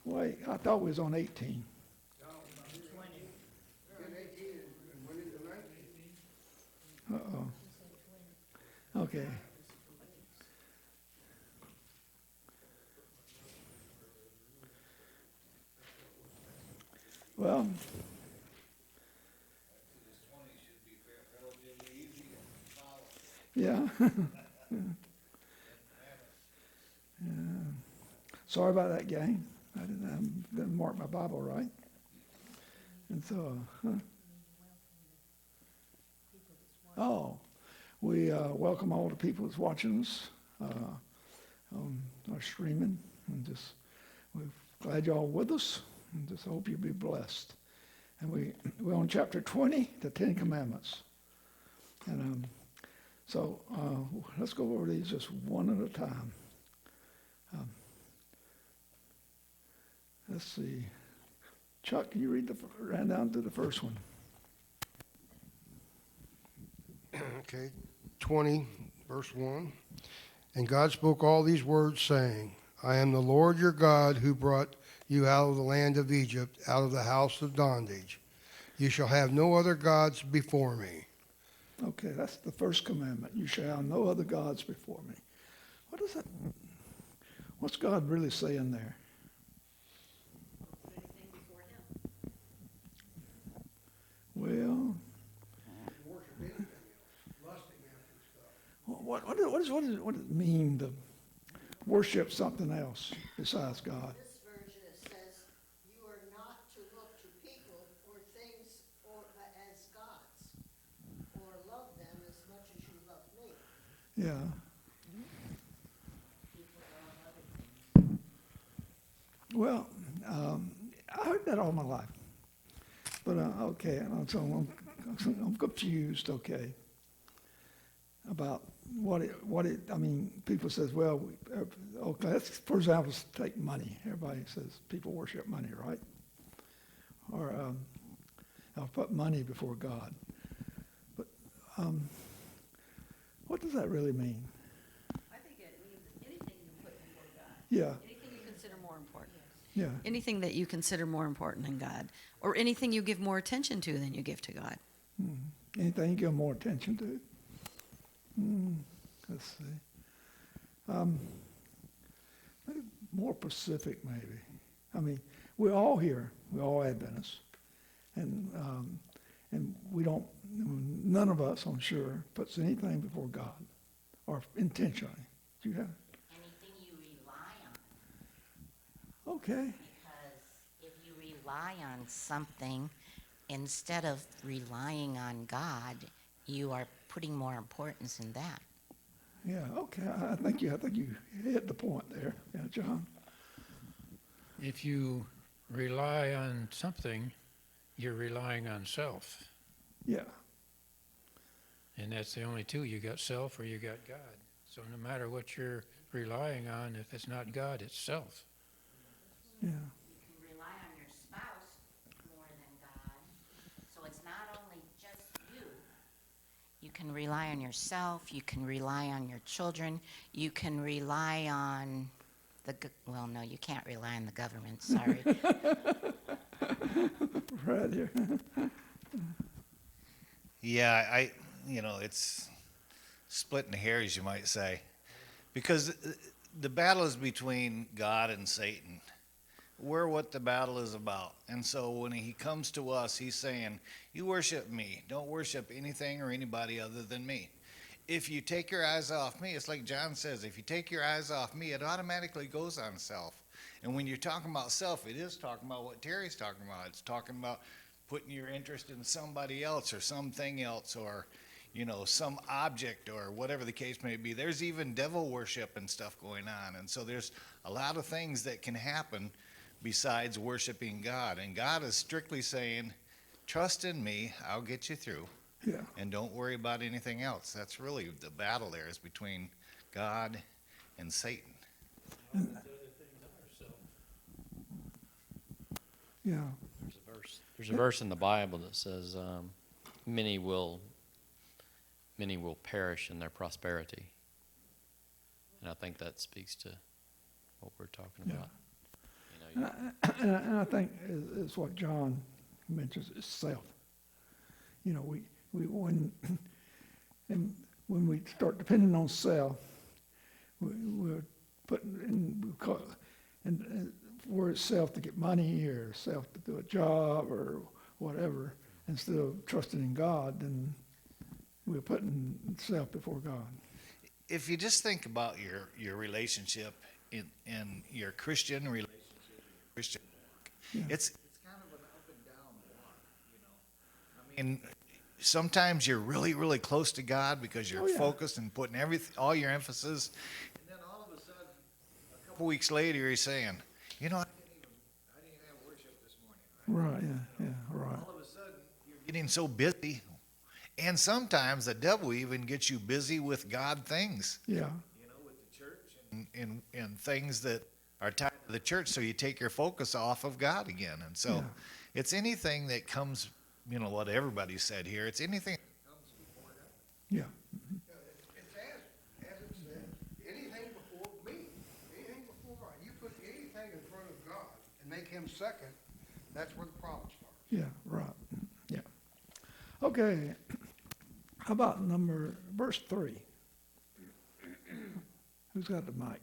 Wait, I thought we was on 18. Uh-oh. Okay. Well, yeah. Sorry about that, gang. I didn't mark my Bible right. And so, we welcome all the people that's watching us on our streaming, and we're glad y'all with us, and just hope you'll be blessed. And we're on chapter 20, the Ten Commandments. And so let's go over these just one at a time. Let's see. Chuck, can you read right down to the first one? Okay, 20, verse 1. And God spoke all these words, saying, I am the Lord your God who brought you out of the land of Egypt, out of the house of bondage. You shall have no other gods before me. Okay, that's the first commandment. You shall have no other gods before me. What is that? What's God really saying there? Well, what does it mean to worship something else besides God? This version it says, you are not to look to people or things as gods, or love them as much as you love me. Yeah. Well, I heard that all my life. But, okay, so I'm confused, okay, about people says, well, okay, let's, for example, take money. Everybody says people worship money, right? Or I'll put money before God. But what does that really mean? I think it means anything you put before God. Yeah. Anything you consider more important. Yeah. Anything that you consider more important than God. Or anything you give more attention to than you give to God. Anything you give more attention to? Let's see. Maybe more specific, maybe. I mean, we're all here. We're all Adventists. And we don't, none of us, I'm sure, puts anything before God, or intentionally. Do you have? Anything you rely on. Okay. Because if you rely on something, instead of relying on God, you are putting more importance in that. Yeah, okay. I think you hit the point there. Yeah, John. If you rely on something, you're relying on self. Yeah. And that's the only two. You got self or you got God. So no matter what you're relying on, if it's not God, it's self. Yeah. You can rely on your spouse more than God. So it's not only just you. You can rely on yourself. You can rely on your children. You can rely on well, no, you can't rely on the government. Sorry. Right here. Yeah, it's splitting hairs, you might say, because the battle is between God and Satan. We're what the battle is about. And so when he comes to us, he's saying, you worship me. Don't worship anything or anybody other than me. If you take your eyes off me, it's like John says, if you take your eyes off me, it automatically goes on self. And when you're talking about self, it is talking about what Terry's talking about. It's talking about putting your interest in somebody else or something else, or some object, or whatever the case may be. There's even devil worship and stuff going on. And so there's a lot of things that can happen besides worshiping God. And God is strictly saying, trust in me, I'll get you through. Yeah. And don't worry about anything else. That's really the battle there, is between God and Satan. Yeah. There's a verse in the Bible that says, many will many will perish in their prosperity. And I think that speaks to what we're talking Yeah. about. You know, And I think is what John mentions is self. You know, we and when we start depending on self, we're putting and for itself to get money or self to do a job or whatever, instead of trusting in God, then we're putting self before God. If you just think about your relationship in your Christian relationship, Christian walk, Yeah. it's kind of an up and down walk, you know. I mean, sometimes you're really, really close to God because you're Oh, yeah. focused and putting all your emphasis, and then all of a sudden, a couple weeks later, you're saying, you know, I didn't even have worship this morning. Right, yeah, right. All of a sudden, you're getting so busy, and sometimes the devil even gets you busy with God things. Yeah, You know, with the church and things that are tied to the church, so you take your focus off of God again. And so Yeah. it's anything that comes, you know, what everybody said here, it's anything that comes before God. yeah, It's as it says, anything before me, anything before God. You put anything in front of God and make him second, that's where the problem starts. yeah, right, yeah. Okay, how about verse 3? Who's got the mic?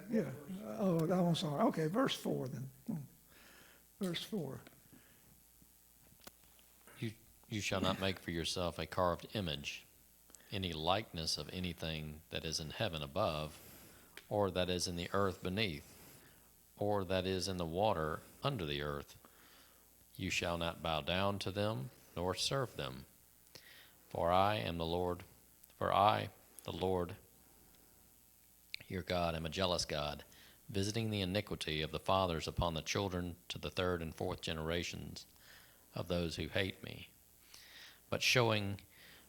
Yeah, oh, I'm sorry. Okay, verse 4 then. Verse 4. you shall not make for yourself a carved image, any likeness of anything that is in heaven above, or that is in the earth beneath, or that is in the water under the earth. You shall not bow down to them, nor serve them. For I, the Lord, your God, am a jealous God, visiting the iniquity of the fathers upon the children to the third and fourth generations of those who hate me, but showing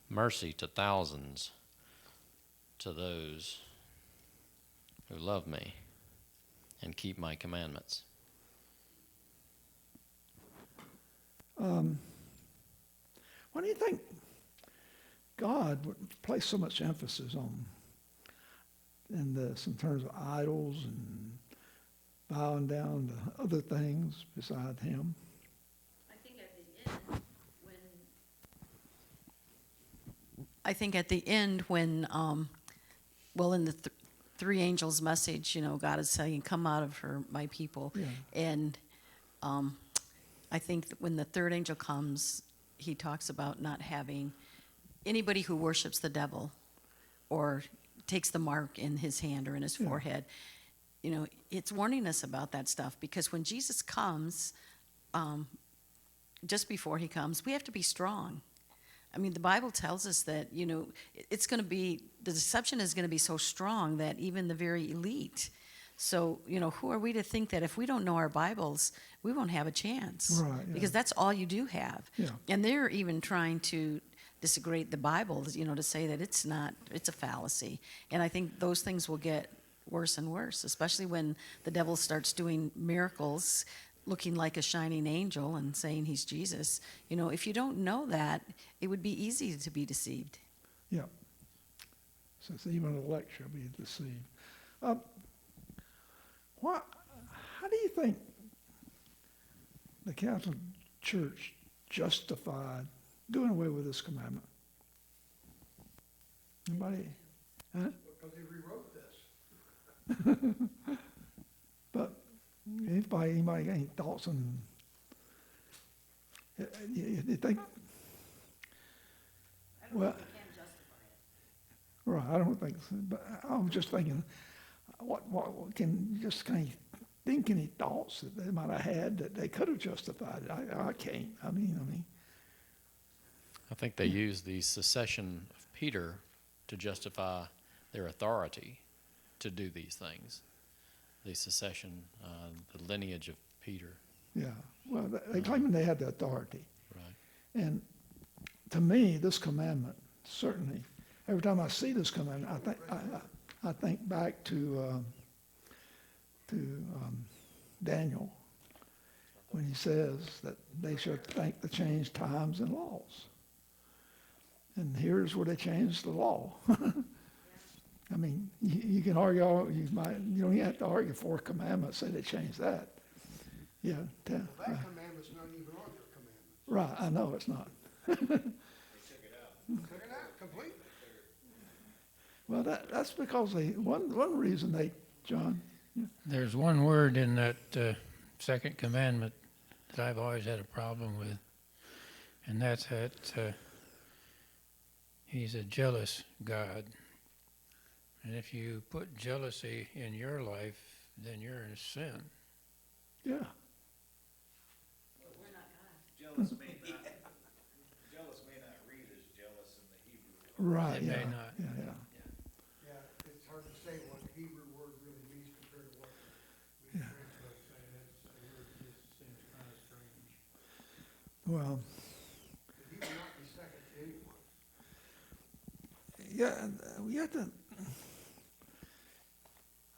mercy to thousands, to those who love me and keep my commandments. Why do you think God would place so much emphasis in this in terms of idols and bowing down to other things beside him? I think at the end when well, in the three angels' message, you know, God is saying, "Come out of her, my people," Yeah. and I think that when the third angel comes, he talks about not having anybody who worships the devil or takes the mark in his hand or in his forehead. You know, it's warning us about that stuff, because when Jesus comes, just before he comes, we have to be strong. I mean, the Bible tells us that, you know, it's going to be, the deception is going to be so strong that even the very elite. So, you know, who are we to think that if we don't know our Bibles, we won't have a chance? Right, yeah. Because that's all you do have. Yeah. And they're even trying to disagree the Bible, you know, to say that it's not, it's a fallacy. And I think those things will get worse and worse, especially when the devil starts doing miracles, looking like a shining angel and saying he's Jesus. You know, if you don't know that, it would be easy to be deceived. Yeah. Since even the elect shall be deceived. How do you think the Catholic Church justified doing away with this commandment? Anybody? Huh? Because he rewrote this. But anybody got any thoughts on? You think? Well, right. I don't think so. But I'm just thinking, what can you just kind of think any thoughts that they might have had that they could have justified it? I can't. I mean. I think they use the secession of Peter to justify their authority to do these things. The secession, the lineage of Peter. Yeah. Well, they claiming they had the authority. Right. And to me, this commandment, certainly, every time I see this commandment, I think back to Daniel when he says that they should think to change times and laws. And here's where they changed the law. I mean, you can argue all, you don't even have to argue fourth commandment, say they changed that. Yeah, Well, that commandment's not even on their commandment. right, I know it's not. Took it out completely. Well, that's because one reason they, John, There's one word in that second commandment that I've always had a problem with, and that's that he's a jealous God. And if you put jealousy in your life, then you're in sin. yeah, Jealous may not read as jealous in the Hebrew. right, It yeah, may not. yeah. Yeah, it's hard to say what the Hebrew word really means compared to what we translate. Well, He will not be second to anyone. yeah, and we had to.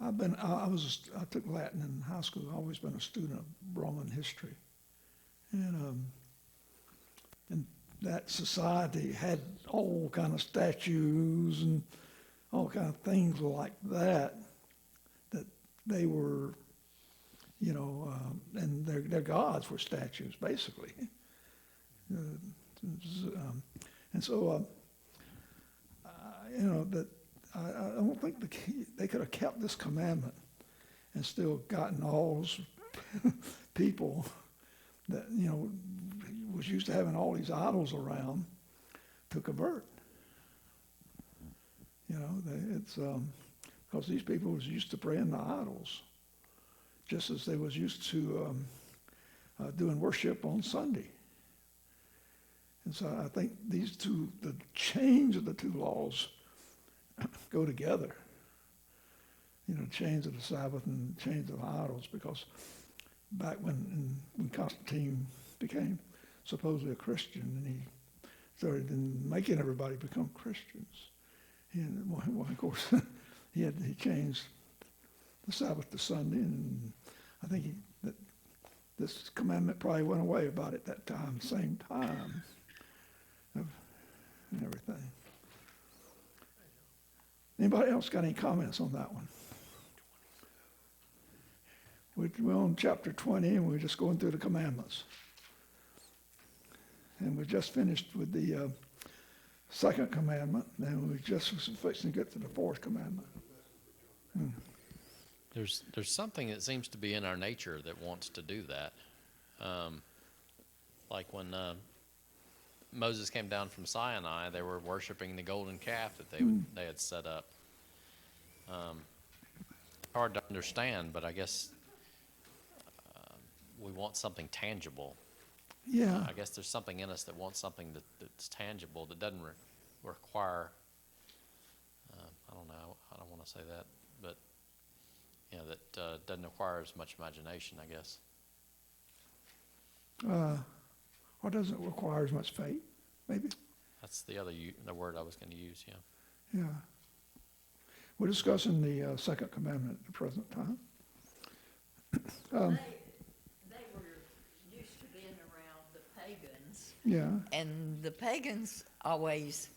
I took Latin in high school. I've always been a student of Roman history, and that society had all kind of statues and all kind of things like that they were, and their gods were statues basically. And so, that I don't think they could have kept this commandment and still gotten all those people that, was used to having all these idols around to convert. It's because these people was used to praying to idols, just as they was used to doing worship on Sunday. And so I think these two, the change of the two laws go together. Change of the Sabbath and change of the idols, because back when Constantine became supposedly a Christian and he started making everybody become Christians, and well, of course he changed the Sabbath to Sunday, and I think that this commandment probably went away about at that time, same time, and everything. Anybody else got any comments on that one? We're on chapter 20, and we're just going through the commandments. And we just finished with the second commandment, and we just was fixing to get to the fourth commandment. There's something that seems to be in our nature that wants to do that. Like when Moses came down from Sinai, they were worshiping the golden calf that they had set up. Hard to understand, but I guess we want something tangible. Yeah. I guess there's something in us that wants something that's tangible, that doesn't require, I don't know, I don't want to say that, but, that doesn't require as much imagination, I guess. Or doesn't require as much faith, maybe? That's the word I was going to use, yeah. Yeah. We're discussing the second commandment at the present time. They were used to being around the pagans, Yeah. and the pagans always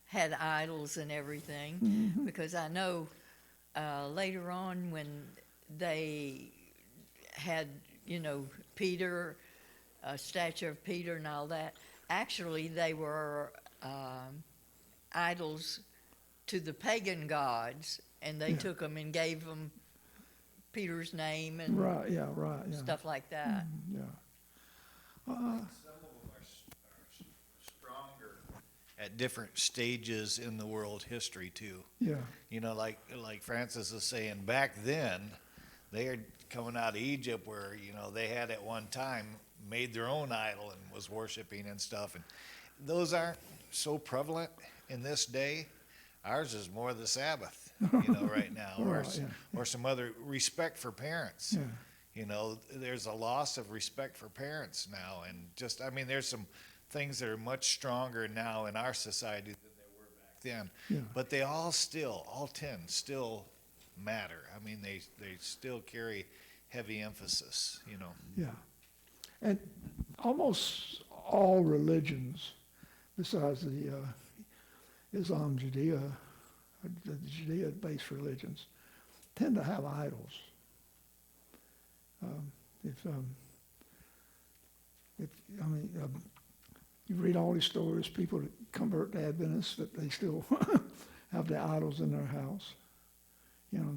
had idols and everything, because I know later on when they had, Peter, a statue of Peter and all that, actually they were idols to the pagan gods, and they took them and gave them Peter's name and Right, yeah, right, yeah. stuff like that. Yeah. Some of them are stronger at different stages in the world history too. Yeah. Like Francis is saying, back then, they are coming out of Egypt where, they had at one time made their own idol and was worshiping and stuff. And those aren't so prevalent in this day. Ours is more the Sabbath, right now, Right, yeah. or some other respect for parents. Yeah. There's a loss of respect for parents now. And there's some things that are much stronger now in our society than they were back then. Yeah. But they all 10 still matter. They still carry heavy emphasis, Yeah. And almost all religions, besides the Islam, Judea, the Judea-based religions tend to have idols. If I mean, you read all these stories, people that convert to Adventists, that they still have the idols in their house. You know,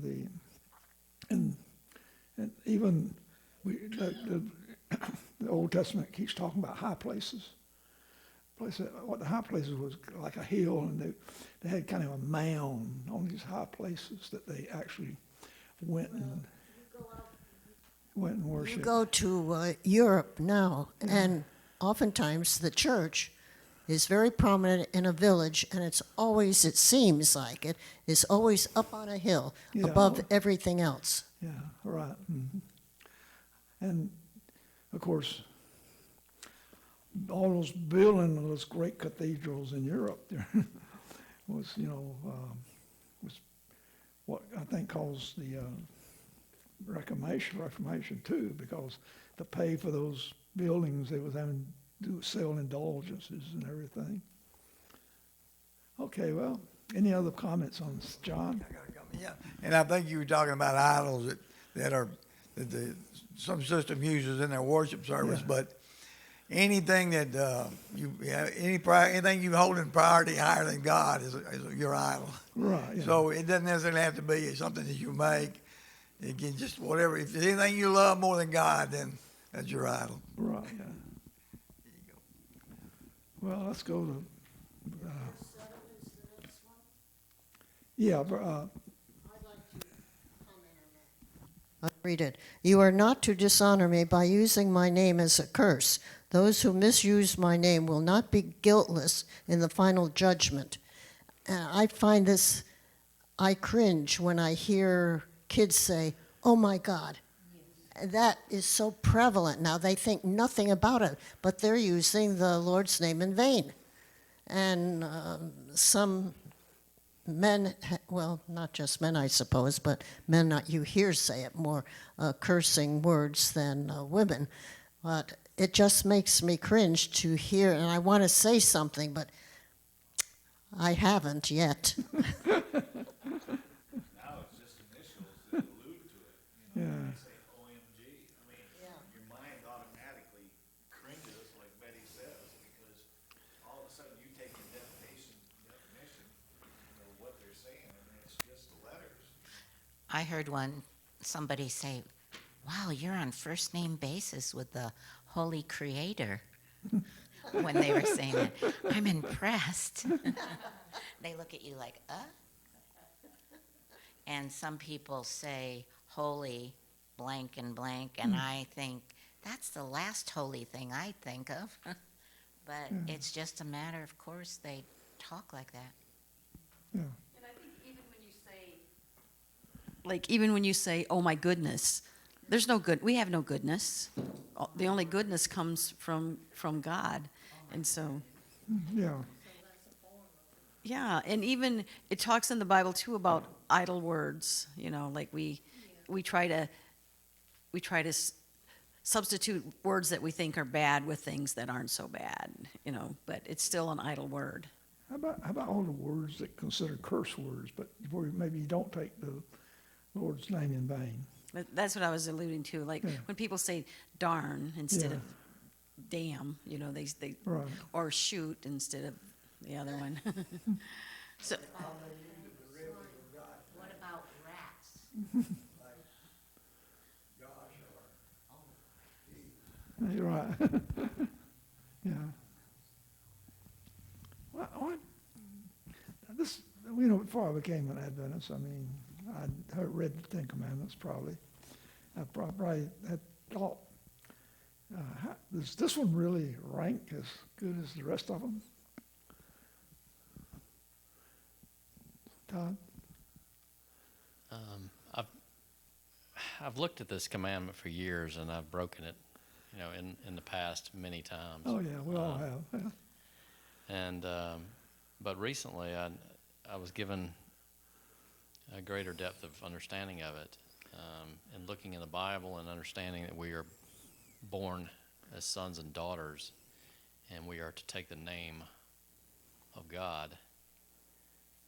and even the Old Testament keeps talking about high places. What the high places was like a hill, and they had kind of a mound on these high places that they actually went and You worshipped. go to Europe now, and oftentimes the church is very prominent in a village, and it's always, it seems like it, is always up on a hill Yeah. above everything else. Yeah, right. And of course, all those building of those great cathedrals in Europe there was, was what I think caused the Reformation too, because to pay for those buildings, they was having to sell indulgences and everything. Okay, well, any other comments on this, John? Yeah, and I think you were talking about idols that some system uses in their worship service, Yeah. but anything that anything you hold in priority higher than God is your idol. Right. Yeah. So it doesn't necessarily have to be something that you make. It can just whatever. If there's anything you love more than God, then that's your idol. Right. Yeah. Well, let's go to. Verse 7 is the next one. Yeah. I'd like to comment on that. I'll read it. You are not to dishonor me by using my name as a curse. Those who misuse my name will not be guiltless in the final judgment. I find this, I cringe when I hear kids say, "Oh my God." That is so prevalent now. They think nothing about it, but they're using the Lord's name in vain. And some men, well, not just men, I suppose, but men, you hear say it more, cursing words than women. But it just makes me cringe to hear, and I want to say something, but I haven't yet. Now it's just initials that allude to it. Yeah. When they say OMG, I mean, your mind automatically cringes, like Betty says, because all of a sudden you take the definition, what they're saying, and it's just the letters. I heard somebody say, wow, you're on first name basis with the Holy Creator. When they were saying that, I'm impressed. They look at you like, And some people say holy blank and blank, and I think that's the last holy thing I think of. But it's just a matter of course they talk like that. Yeah. And I think even when you say, oh my goodness, we have no goodness. The only goodness comes from God. And so, Yeah. yeah, and even it talks in the Bible too about idle words, like we try to substitute words that we think are bad with things that aren't so bad, but it's still an idle word. How about all the words that consider curse words, but where maybe you don't take the Lord's name in vain? That's what I was alluding to. Like when people say darn instead of damn, they Right. or shoot instead of the other one. So What about rats? You're right. Yeah. Well, before I became an Adventist, I mean, I'd read the Ten Commandments probably. I probably had thought, does this one really rank as good as the rest of them? Todd? I've looked at this commandment for years, and I've broken it, in the past many times. Oh, yeah, we all have. Yeah. And but recently, I was given a greater depth of understanding of it, and looking in the Bible and understanding that we are born as sons and daughters, and we are to take the name of God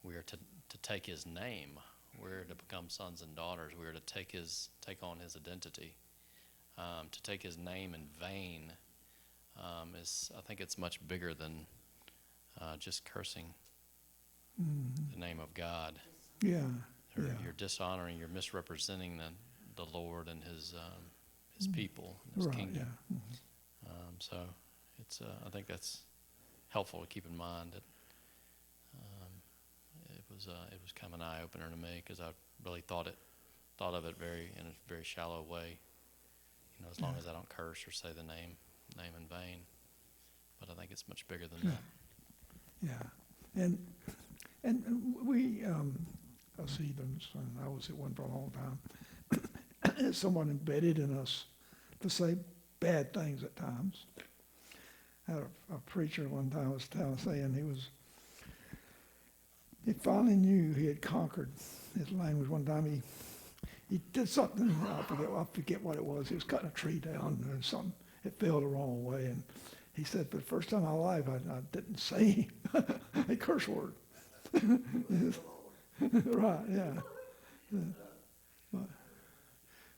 we are to take his name. We're to become sons and daughters. We are to take on his identity. To take his name in vain I think it's much bigger than just cursing the name of God. Yeah. You're dishonoring, you're misrepresenting the Lord and his people, and his Right, kingdom. yeah. So it's I think that's helpful to keep in mind that it was kind of an eye opener to me, because I really thought of it in a very shallow way. You know, as long as I don't curse or say the name in vain. But I think it's much bigger than that. Yeah. And we, us heathens, and I was at one for a long time, someone embedded in us to say bad things at times. I had a preacher one time was saying he finally knew he had conquered his language. One time he did something, I forget what it was. He was cutting a tree down and something, it fell the wrong way. And he said, for the first time in my life, I didn't say a curse word. Right, yeah.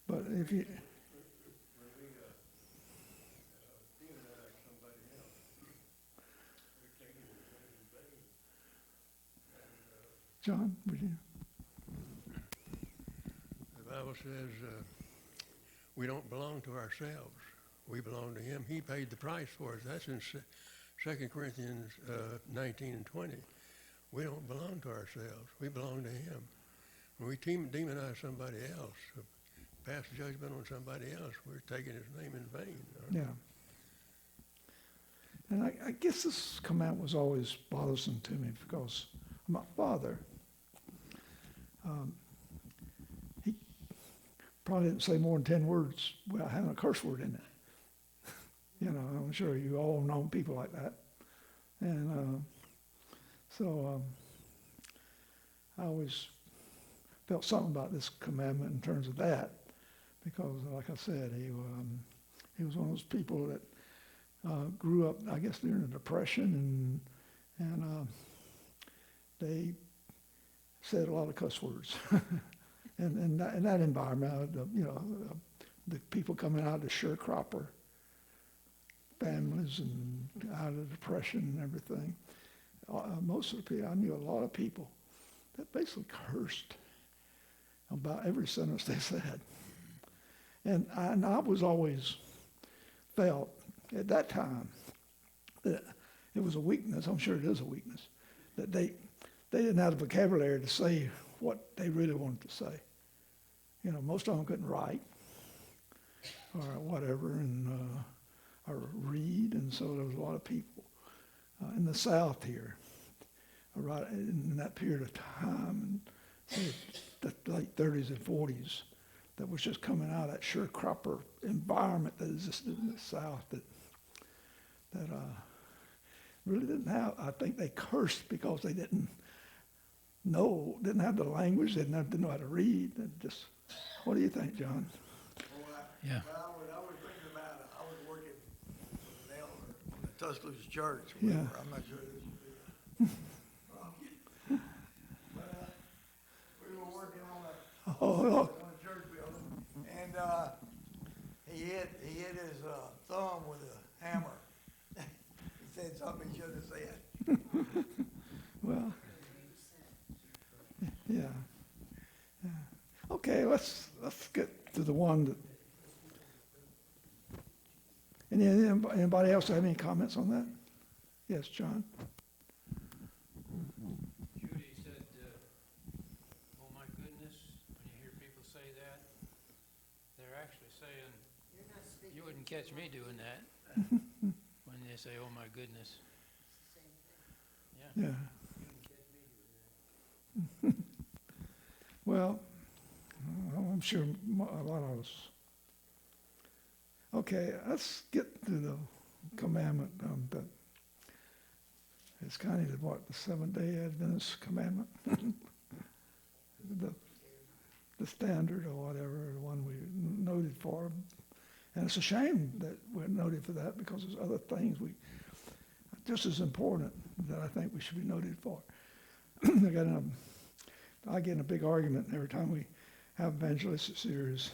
But if you... John, would you? The Bible says we don't belong to ourselves. We belong to him. He paid the price for us. That's in 2 Corinthians 19 and 20. We don't belong to ourselves. We belong to him. When we demonize somebody else, pass judgment on somebody else, we're taking his name in vain. Yeah. And I guess this command was always bothersome to me, because my father, he probably didn't say more than 10 words without having a curse word in it. You know, I'm sure you all know people like that. And so I always felt something about this commandment in terms of that, because, like I said, he was one of those people that grew up, I guess, during the Depression, and they said a lot of cuss words. and in that environment, the people coming out of the sharecropper families and out of the Depression and everything, most of the people, I knew a lot of people that basically cursed about every sentence they said. And I was always felt at that time that it was a weakness. I'm sure it is a weakness, that they didn't have the vocabulary to say what they really wanted to say. You know, most of them couldn't write or whatever, or read, and so there was a lot of people in the South here, right in that period of time, and the late 30s and 40s, that was just coming out of that sharecropper environment that existed in the South, that really didn't have, I think they cursed because they didn't have the language, they didn't know how to read. And just, what do you think, John? Yeah. Well, I was thinking about it. I was working with an elder in the Tuscaloosa church. Yeah. I'm not sure this is but we were working on a church building, and he hit his thumb with a hammer. He said something he shouldn't have said. Well, yeah. Okay, let's get to the one that. Anybody else have any comments on that? Yes, John. Judy said, oh my goodness, when you hear people say that, they're actually saying, you wouldn't catch me doing that. When they say, oh my goodness. Yeah. Yeah. Well, I'm sure a lot of us. Okay, let's get to the commandment that it's kind of the Seventh-day Adventist commandment, the standard or whatever, the one we noted for. And it's a shame that we're noted for that, because there's other things just as important that I think we should be noted for. I get in a big argument every time we have evangelistic series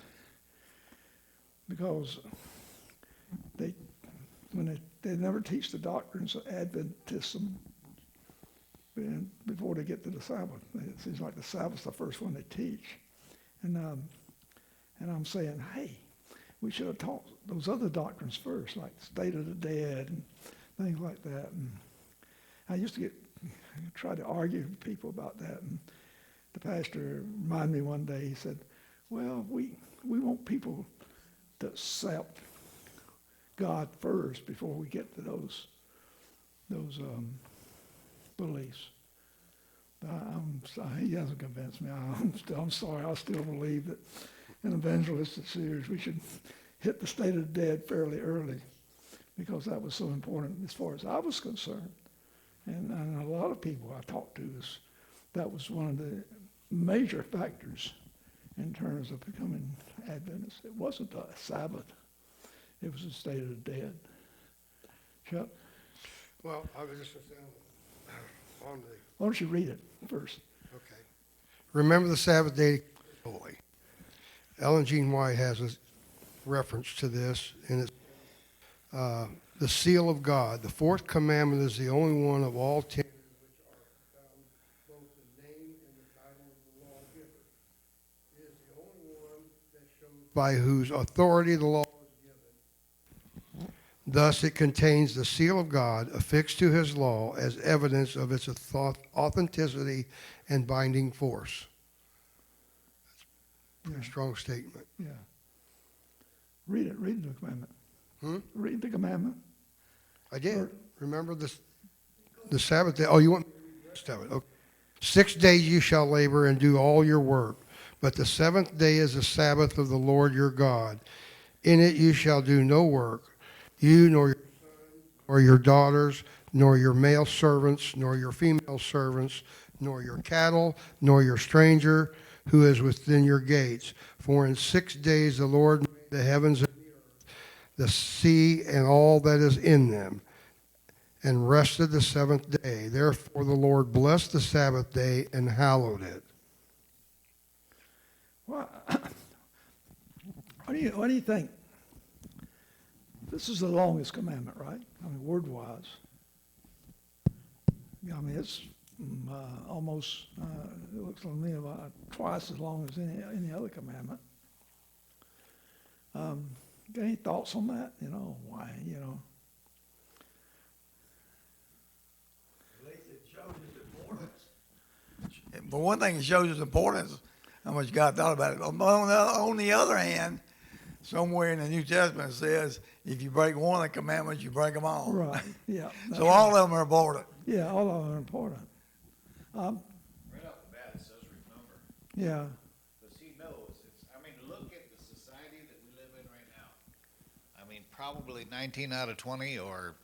because they never teach the doctrines of Adventism before they get to the Sabbath. It seems like the Sabbath's the first one they teach. And I'm saying, hey, we should have taught those other doctrines first, like the state of the dead and things like that. And I used to try to argue with people about that. And the pastor reminded me one day, he said, well, we want people to accept God first before we get to those beliefs. He hasn't convinced me. I'm sorry. I still believe that in evangelistic series we should hit the state of the dead fairly early because that was so important as far as I was concerned. And a lot of people I talked to, that was one of the major factors in terms of becoming Adventist. It wasn't the Sabbath. It was the state of the dead. Chuck? Well, I was just on the, Why don't you read it first? okay. Remember the Sabbath day holy. Ellen Jean White has a reference to this, and it's the seal of God. The fourth commandment is the only one of all 10 which are found both the name and the title of the lawgiver. It is the only one that shows by whose authority the law was given. Thus, it contains the seal of God affixed to his law as evidence of its authenticity and binding force. That's a pretty strong statement. Yeah. Read it. Read the commandment. Hmm? Read the commandment. I did. Remember the Sabbath day. Oh, you want me to read the rest of it? Okay. 6 days you shall labor and do all your work, but the seventh day is the Sabbath of the Lord your God. In it you shall do no work, you nor your sons, nor your daughters, nor your male servants, nor your female servants, nor your cattle, nor your stranger who is within your gates. For in 6 days the Lord made the heavens and the earth, the sea and all that is in them, and rested the seventh day. Therefore the Lord blessed the Sabbath day and hallowed it. Well, what do you think? This is the longest commandment, right? I mean, word-wise. Yeah, I mean, it's almost, it looks to me about twice as long as any other commandment. Got any thoughts on that? You know, why, you know? At least it shows its importance. But one thing it shows its importance, how much God thought about it. On the other hand, somewhere in the New Testament it says, if you break one of the commandments, you break them all. Right, yeah. So all of them are important. Yeah, all of them are important. Right off the bat, it says remember. Yeah, Because he knows, I mean, look at the society that we live in right now. I mean, probably 19 out of 20 or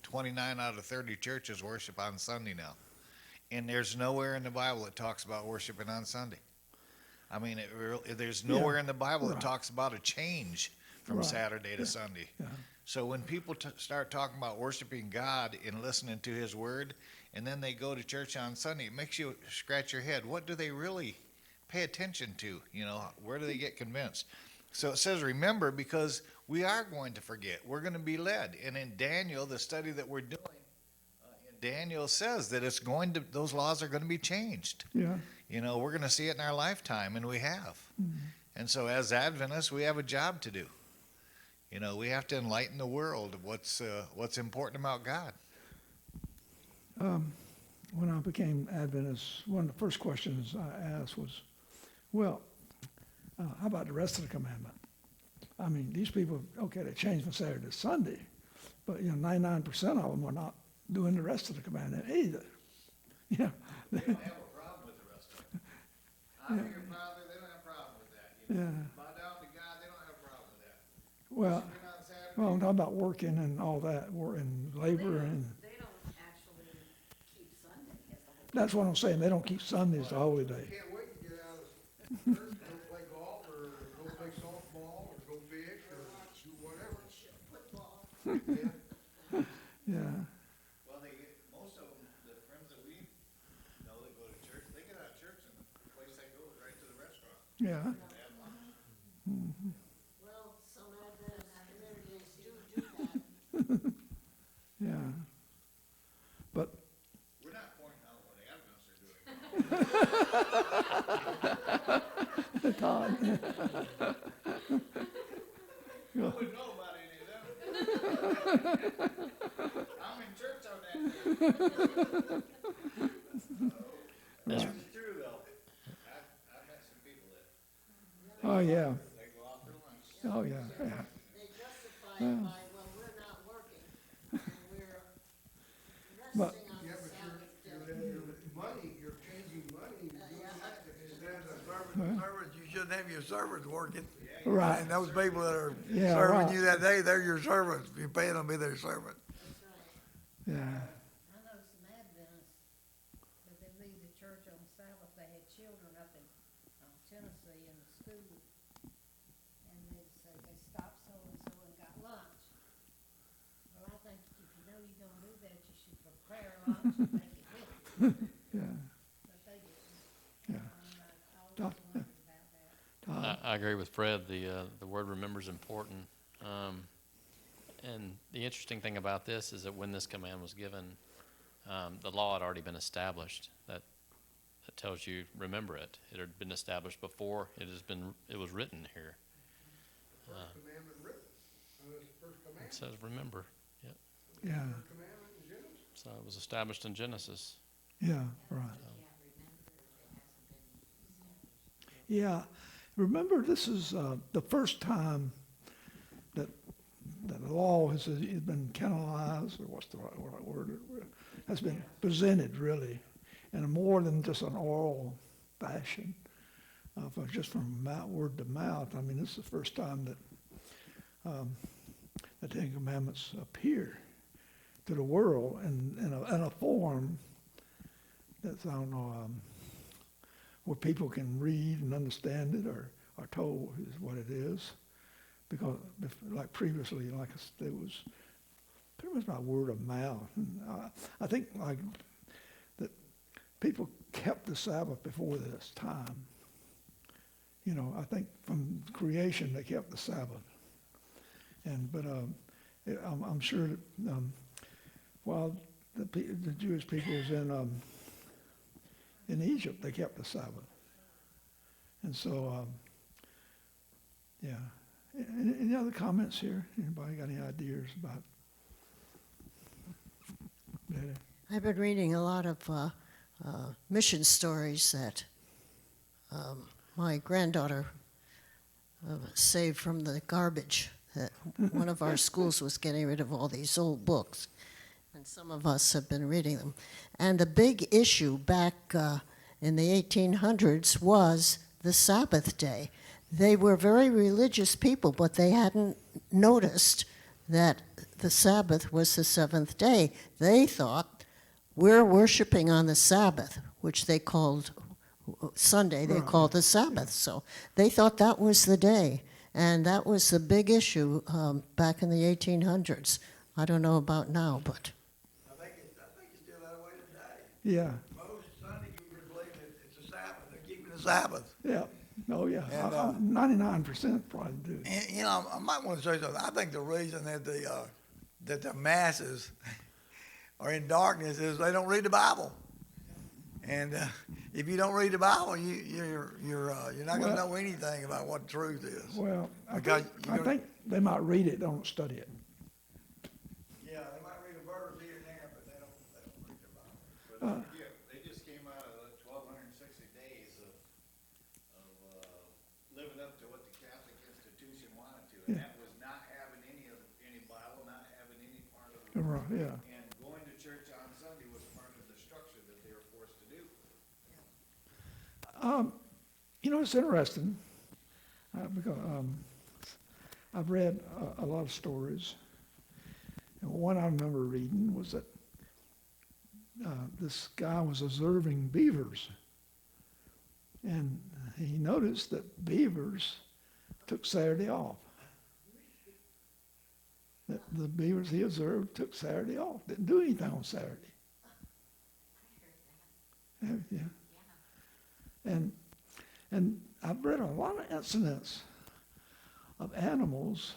29 out of 30 churches worship on Sunday now. And there's nowhere in the Bible that talks about worshiping on Sunday. I mean, there's nowhere in the Bible that talks about a change from Right. Saturday to Sunday. yeah. So when people start talking about worshiping God and listening to his word, and then they go to church on Sunday, it makes you scratch your head. What do they really pay attention to? You know, where do they get convinced? So it says remember, because we are going to forget. We're going to be led. And in Daniel, the study that we're doing, Daniel says that those laws are going to be changed. Yeah. You know, we're going to see it in our lifetime, and we have. And so as Adventists, we have a job to do. You know, we have to enlighten the world of what's important about God. When I became Adventist, one of the first questions I asked was, well, how about the rest of the commandment? I mean, these people, okay, they changed from Saturday to Sunday, but, 99% of them were not doing the rest of the commandment either. Yeah. They don't have a problem with the rest of them. Honor your father, they don't have a problem with that. Yeah. Bow down to God, they don't have a problem with that. Well, Worshiping on Saturday, I'm talking about working and all that, and labor, and They don't actually keep Sunday as the whole. that's what I'm saying. They don't keep Sundays the holy day. Can't wait to get out of church, go play golf, or go play softball, or go fish, or do whatever. Yeah. well, most of them, the friends that we know that go Yeah. Well, some Adventist communities do that. Yeah. But We're not pointing out what Adventists are doing. Todd. I wouldn't know about any of them. I'm in church on that day. As- It's true, though. I've met some people that Oh, yeah. they go off to lunch. Oh, yeah. Yeah. They justify it by, well, we're not working, and we're But- resting on Yeah, the but Sabbath day. your money, you're changing money. Instead of servants, you shouldn't have your servants working. Right. And those people that are Yeah, serving right. you that day, they're your servants. You're paying them to be their servant. That's right. Yeah. I know some Adventists, that they leave the church on Sabbath, they had children up in Tennessee in the school, and they said they stopped so-and-so and got lunch. Well, I think if you know you're gonna do that, you should prepare lunch and take it with you, Yeah. but they didn't. Yeah. I always wondered about that. Todd. I agree with Fred. The word remember is important. And the interesting thing about this is that when this command was given, the law had already been established. That tells you remember it. It had been established before. It was written here. First commandment written. That's the first It commandment. says remember. Yep. Yeah. Commandment in Genesis. So it was established in Genesis. Yeah. Right. Yeah. Remember, this is the first time that the law has been canonized, or what's the right word? Has been presented, really, in a more than just an oral fashion, just from word to mouth. I mean, this is the first time that the Ten Commandments appear to the world in a form that's, I don't know, where people can read and understand it, or are told is what it is. Because, like previously, like it was pretty much by word of mouth. And I think like that people kept the Sabbath before this time. You know, I think from creation they kept the Sabbath. But I'm sure that while the Jewish people was in Egypt, they kept the Sabbath. And so, yeah. Any other comments here? Anybody got any ideas about that? I've been reading a lot of mission stories that my granddaughter saved from the garbage. That one of our schools was getting rid of all these old books, and some of us have been reading them. And the big issue back in the 1800s was the Sabbath day. They were very religious people, but they hadn't noticed that the Sabbath was the seventh day. They thought, we're worshiping on the Sabbath, which they called Sunday, they called the Sabbath. So they thought that was the day. And that was the big issue back in the 1800s. I don't know about now, but. I think it's still that way today. Yeah, Most Sunday keepers believe it's a Sabbath. They're keeping the Sabbath. yeah. Oh, yeah. And, 99% probably do. And, you know, I might want to say something. I think the reason that the masses are in darkness is they don't read the Bible. And if you don't read the Bible, you're not going to know anything about what truth is. Well, I Because think they might read it, don't study it. Yeah, they might read a verse here and there, but they don't read the Bible. But they just came out of 1,260 days of living up to what the Catholic institution wanted to, and that was not having any Bible, not having any part of the Right, yeah. and going to church on Sunday was part of the structure that they were forced to do. You know, it's interesting because I've read a lot of stories. And one I remember reading was that this guy was observing beavers. And he noticed that beavers took Saturday off. That the beavers he observed took Saturday off, didn't do anything on Saturday. Yeah. And And I've read a lot of incidents of animals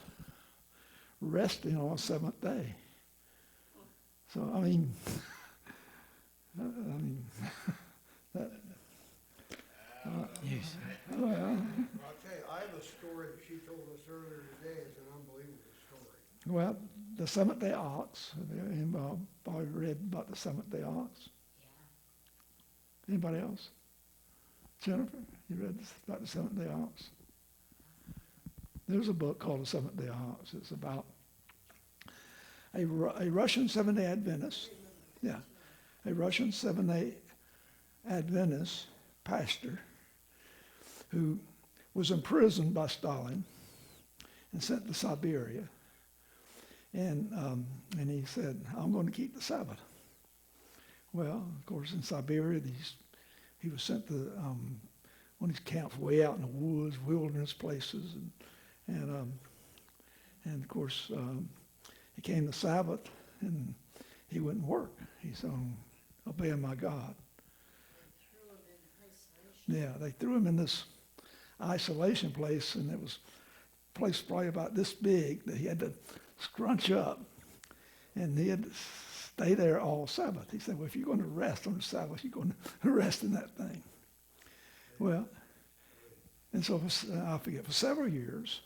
resting on the seventh day. So, I mean, that, well, I'll tell you, I have a story that she told us earlier today. It's an unbelievable story. well, the seventh day ox. Have anybody read about the seventh day ox? Anybody else? Jennifer, you read about the seventh day ox? There's a book called The Seventh Day Ox. It's about a Russian Seventh-day Adventist. Yeah, a Russian Seventh-day Adventist pastor who was imprisoned by Stalin and sent to Siberia. And he said, I'm going to keep the Sabbath. Well, of course, in Siberia, he was sent to one of these camps way out in the woods, wilderness places. And of course, it came the Sabbath, and he wouldn't work. He said, I'm obeying my God. Yeah, they threw him in this isolation place, and it was a place probably about this big that he had to scrunch up, and he had to stay there all Sabbath. He said, well, if you're going to rest on the Sabbath, you're going to rest in that thing. Well, and so I forget, for several years,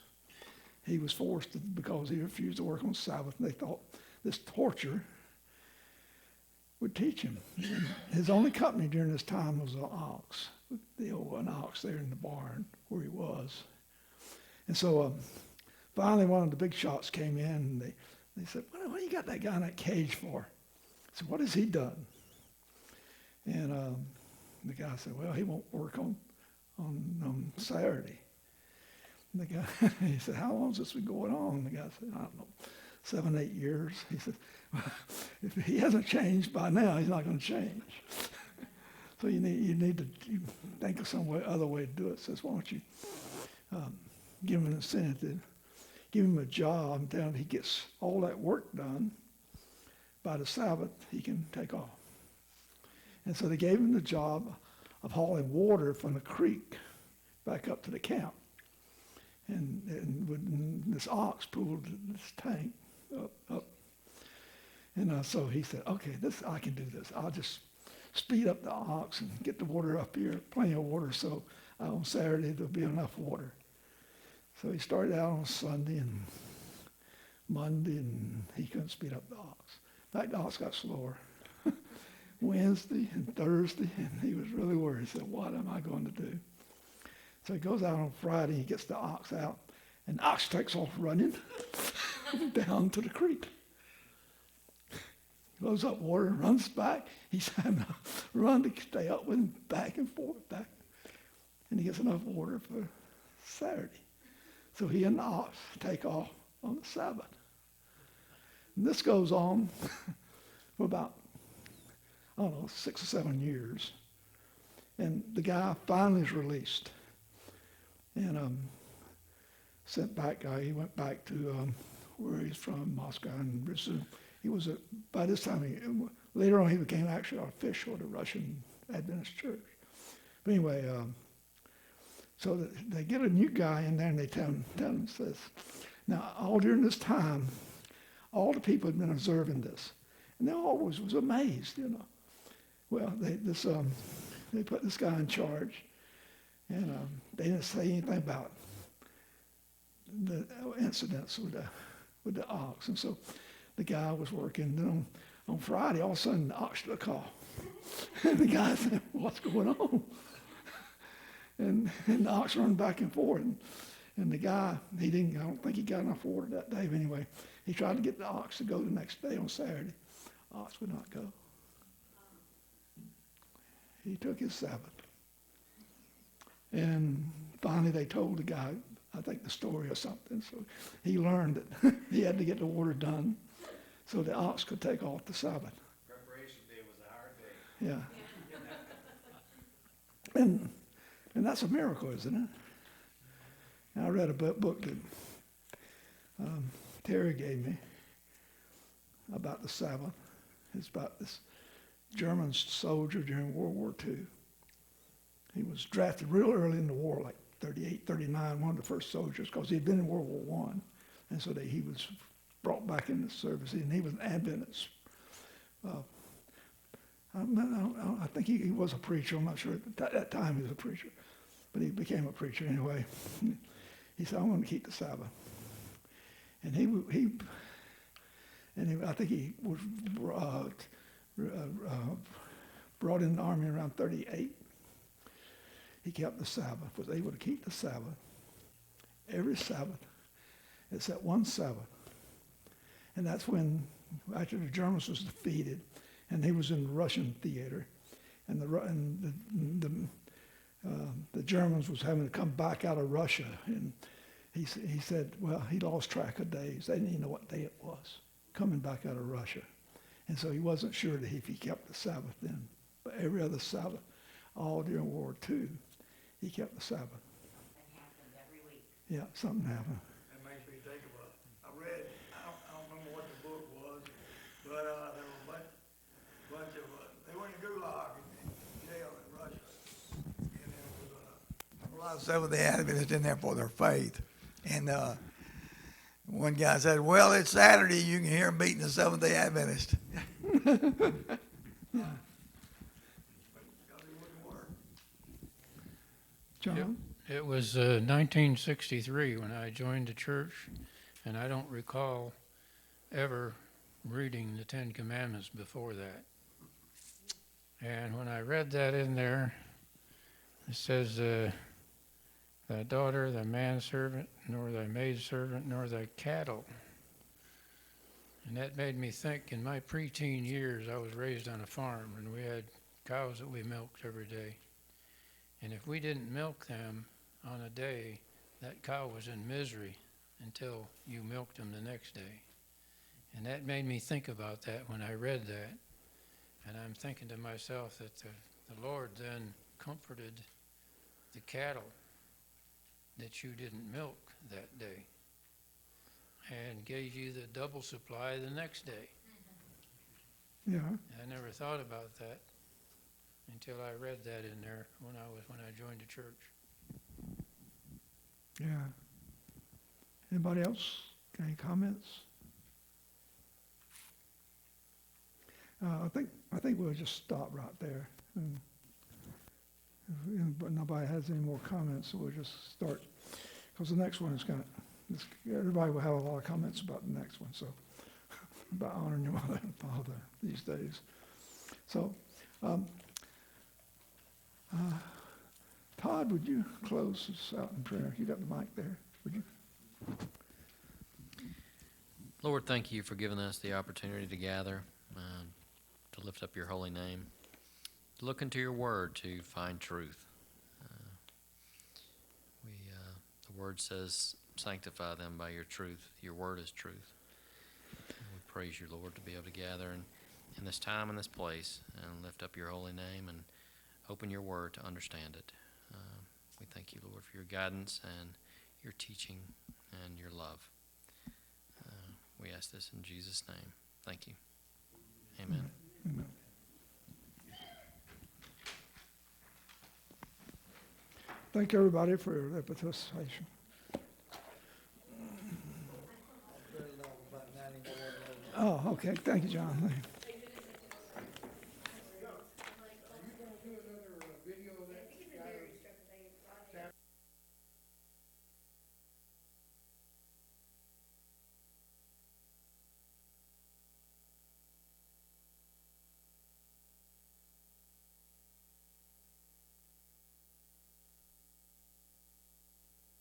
he was forced to, because he refused to work on Sabbath, and they thought this torture would teach him. And his only company during this time was an ox, an ox there in the barn where he was. And so finally one of the big shots came in, and they said, what do you got that guy in that cage for? I said, what has he done? And the guy said, well, he won't work on Saturday. And the guy, he said, how long has this been going on? The guy said, I don't know, 7, 8 years. He said, well, if he hasn't changed by now, he's not going to change. So you need to think of some other way to do it. Says, why don't you give him an incentive, give him a job, and then he gets all that work done. By the Sabbath, he can take off. And so they gave him the job of hauling water from the creek back up to the camp. And this ox pulled this tank up. And so he said, okay, I can do this. I'll just speed up the ox and get the water up here, plenty of water, so on Saturday there'll be enough water. So he started out on Sunday and Monday, and he couldn't speed up the ox. In fact, the ox got slower. Wednesday and Thursday, and he was really worried. He said, what am I going to do? So he goes out on Friday, he gets the ox out, and the ox takes off running down to the creek. Loads up water and runs back. He's having to run to stay up with him, back and forth, back. And he gets enough water for Saturday. So he and the ox take off on the Sabbath. And this goes on for about, 6 or 7 years. And the guy finally is released. And sent back, he went back to where he's from, Moscow, and resumed. He was, by this time, later on he became actually an official of the Russian Adventist Church. But anyway, so they get a new guy in there, and they tell him, says, now, all during this time, all the people had been observing this. And they always was amazed, Well, they put this guy in charge, and they didn't say anything about the incidents with the ox. And so the guy was working. Then on Friday, all of a sudden, the ox took off. And the guy said, what's going on? And the ox run back and forth. And the guy, I don't think he got enough water that day. But anyway, he tried to get the ox to go the next day on Saturday. The ox would not go. He took his Sabbath. And finally they told the guy, I think the story or something. So he learned that he had to get the water done so the ox could take off the Sabbath. Preparation day was a hard day. Yeah. And that's a miracle, isn't it? And I read a book that Terry gave me about the Sabbath. It's about this German soldier during World War II. He was drafted real early in the war, like 38, 39, one of the first soldiers, because he'd been in World War I. And so he was brought back into service, and he was an Adventist. I think he was a preacher. I'm not sure at that time he was a preacher, but he became a preacher anyway. He said, "I want to keep the Sabbath," and I think he was brought in the army around 38. He kept the Sabbath, was able to keep the Sabbath every Sabbath except one Sabbath, and that's when after the Germans was defeated. And he was in the Russian theater, and the Germans was having to come back out of Russia, and he said, well, he lost track of days. They didn't even know what day it was, coming back out of Russia, and so he wasn't sure that if he kept the Sabbath then. But every other Sabbath, all during World War II, he kept the Sabbath. That happened every week. Yeah, something happened. That makes me think of I read, I don't remember what the book was, but there were a bunch of, they were in the Gulag in jail in Russia. And there was a lot of Seventh-day Adventists in there for their faith. And one guy said, well, it's Saturday, you can hear them beating the Seventh-day Adventist. John? It was 1963 when I joined the church, and I don't recall ever reading the Ten Commandments before that. And when I read that in there, it says, thy daughter, thy manservant, nor thy maidservant, nor thy cattle. And that made me think, in my preteen years, I was raised on a farm, and we had cows that we milked every day. And if we didn't milk them on a day, that cow was in misery until you milked them the next day. And that made me think about that when I read that. And I'm thinking to myself that the Lord then comforted the cattle that you didn't milk that day and gave you the double supply the next day. Yeah. I never thought about that until I read that in there when I joined the church. Yeah. Anybody else? Any comments? I think we'll just stop right there. And but nobody has any more comments, so we'll just start. Because the next one is everybody will have a lot of comments about the next one, so about honoring your mother and father these days. So, Todd, would you close us out in prayer? You got the mic there, would you? Lord, thank you for giving us the opportunity to gather, to lift up your holy name, to look into your word to find truth. The word says, sanctify them by your truth. Your word is truth. And we praise you, Lord, to be able to gather in this time and this place and lift up your holy name and open your word to understand it. We thank you, Lord, for your guidance and your teaching and your love. We ask this in Jesus' name. Thank you. Amen. Amen. Thank everybody for their participation. Oh, okay. Thank you, John.